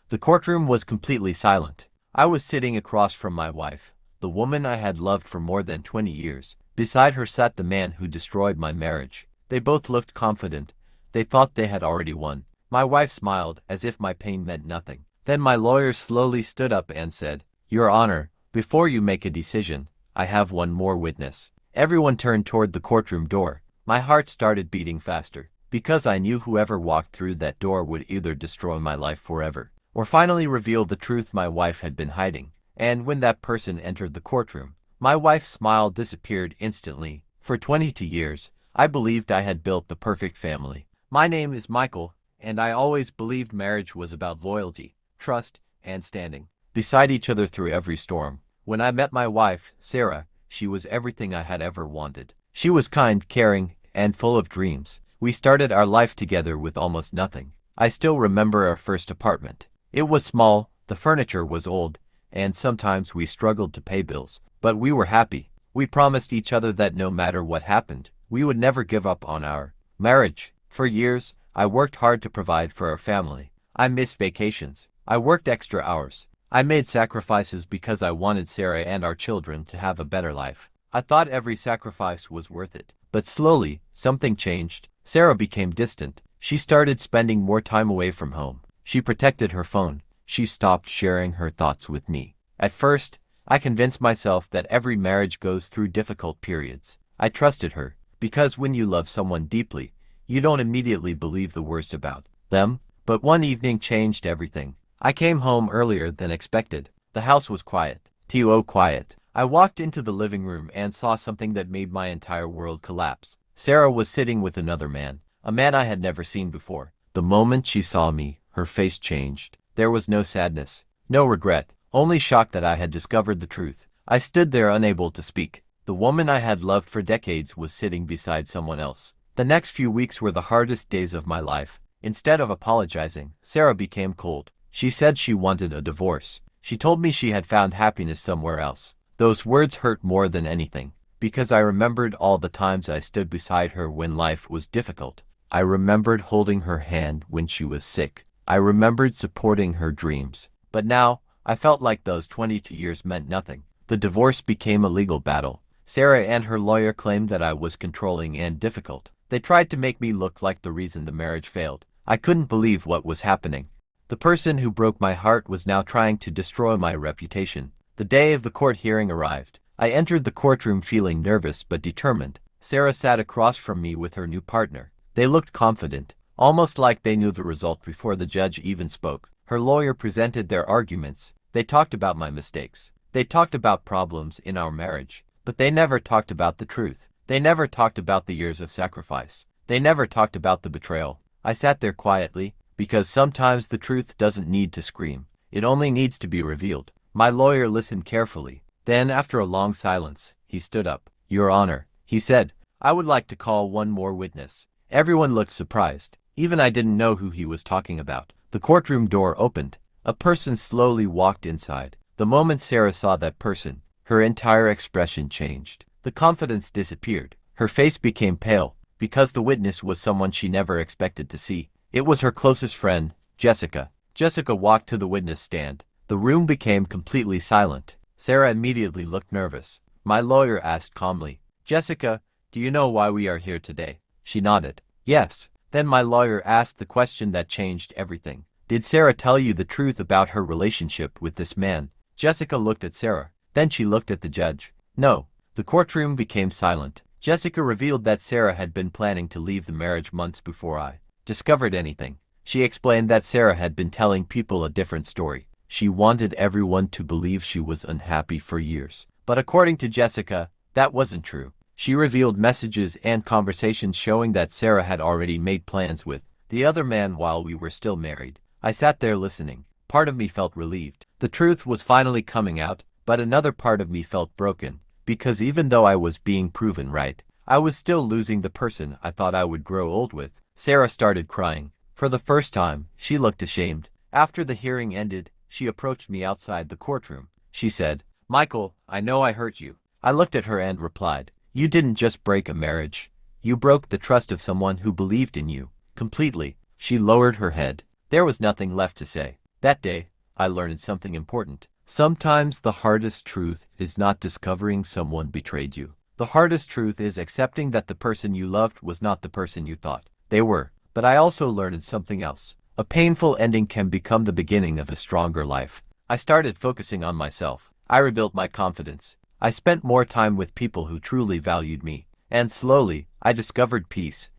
The courtroom was completely silent. I was sitting across from my wife, the woman I had loved for more than 20 years. Beside her sat the man who destroyed my marriage. They both looked confident. They thought they had already won. My wife smiled, as if my pain meant nothing. Then my lawyer slowly stood up and said, "Your Honor, before you make a decision, I have one more witness." Everyone turned toward the courtroom door. My heart started beating faster, because I knew whoever walked through that door would either destroy my life forever, or finally reveal the truth my wife had been hiding. And when that person entered the courtroom, my wife's smile disappeared instantly. For 22 years, I believed I had built the perfect family. My name is Michael, and I always believed marriage was about loyalty, trust, and standing beside each other through every storm. When I met my wife, Sarah, she was everything I had ever wanted. She was kind, caring, and full of dreams. We started our life together with almost nothing. I still remember our first apartment. It was small, the furniture was old, and sometimes we struggled to pay bills, but we were happy. We promised each other that no matter what happened, we would never give up on our marriage. For years, I worked hard to provide for our family. I missed vacations. I worked extra hours. I made sacrifices because I wanted Sarah and our children to have a better life. I thought every sacrifice was worth it. But slowly, something changed. Sarah became distant. She started spending more time away from home. She protected her phone. She stopped sharing her thoughts with me. At first, I convinced myself that every marriage goes through difficult periods. I trusted her, because when you love someone deeply, you don't immediately believe the worst about them. But one evening changed everything. I came home earlier than expected. The house was quiet. Too quiet. I walked into the living room and saw something that made my entire world collapse. Sarah was sitting with another man, a man I had never seen before. The moment she saw me, her face changed. There was no sadness, no regret, only shock that I had discovered the truth. I stood there unable to speak. The woman I had loved for decades was sitting beside someone else. The next few weeks were the hardest days of my life. Instead of apologizing, Sarah became cold. She said she wanted a divorce. She told me she had found happiness somewhere else. Those words hurt more than anything, because I remembered all the times I stood beside her when life was difficult. I remembered holding her hand when she was sick. I remembered supporting her dreams. But now, I felt like those 22 years meant nothing. The divorce became a legal battle. Sarah and her lawyer claimed that I was controlling and difficult. They tried to make me look like the reason the marriage failed. I couldn't believe what was happening. The person who broke my heart was now trying to destroy my reputation. The day of the court hearing arrived. I entered the courtroom feeling nervous but determined. Sarah sat across from me with her new partner. They looked confident, almost like they knew the result before the judge even spoke. Her lawyer presented their arguments. They talked about my mistakes. They talked about problems in our marriage. But they never talked about the truth. They never talked about the years of sacrifice. They never talked about the betrayal. I sat there quietly, because sometimes the truth doesn't need to scream. It only needs to be revealed. My lawyer listened carefully. Then, after a long silence, he stood up. "Your Honor," he said, "I would like to call one more witness." Everyone looked surprised. Even I didn't know who he was talking about. The courtroom door opened. A person slowly walked inside. The moment Sarah saw that person, her entire expression changed. The confidence disappeared. Her face became pale, because the witness was someone she never expected to see. It was her closest friend, Jessica. Jessica walked to the witness stand. The room became completely silent. Sarah immediately looked nervous. My lawyer asked calmly, "Jessica, do you know why we are here today?" She nodded. "Yes." Then my lawyer asked the question that changed everything. "Did Sarah tell you the truth about her relationship with this man?" Jessica looked at Sarah. Then she looked at the judge. "No." The courtroom became silent. Jessica revealed that Sarah had been planning to leave the marriage months before I discovered anything. She explained that Sarah had been telling people a different story. She wanted everyone to believe she was unhappy for years. But according to Jessica, that wasn't true. She revealed messages and conversations showing that Sarah had already made plans with the other man while we were still married. I sat there listening. Part of me felt relieved. The truth was finally coming out, but another part of me felt broken, because even though I was being proven right, I was still losing the person I thought I would grow old with. Sarah started crying. For the first time, she looked ashamed. After the hearing ended, she approached me outside the courtroom. She said, "Michael, I know I hurt you." I looked at her and replied, "You didn't just break a marriage. You broke the trust of someone who believed in you completely." She lowered her head. There was nothing left to say. That day, I learned something important. Sometimes the hardest truth is not discovering someone betrayed you. The hardest truth is accepting that the person you loved was not the person you thought they were. But I also learned something else. A painful ending can become the beginning of a stronger life. I started focusing on myself. I rebuilt my confidence. I spent more time with people who truly valued me. And slowly, I discovered peace.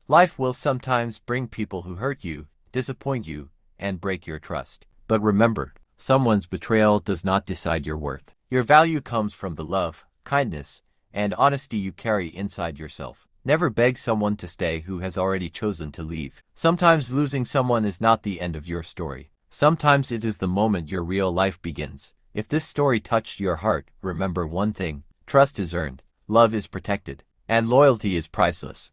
Life will sometimes bring people who hurt you, disappoint you, and break your trust. But remember, someone's betrayal does not decide your worth. Your value comes from the love, kindness, and honesty you carry inside yourself. Never beg someone to stay who has already chosen to leave. Sometimes losing someone is not the end of your story. Sometimes it is the moment your real life begins. If this story touched your heart, remember one thing: trust is earned, love is protected, and loyalty is priceless.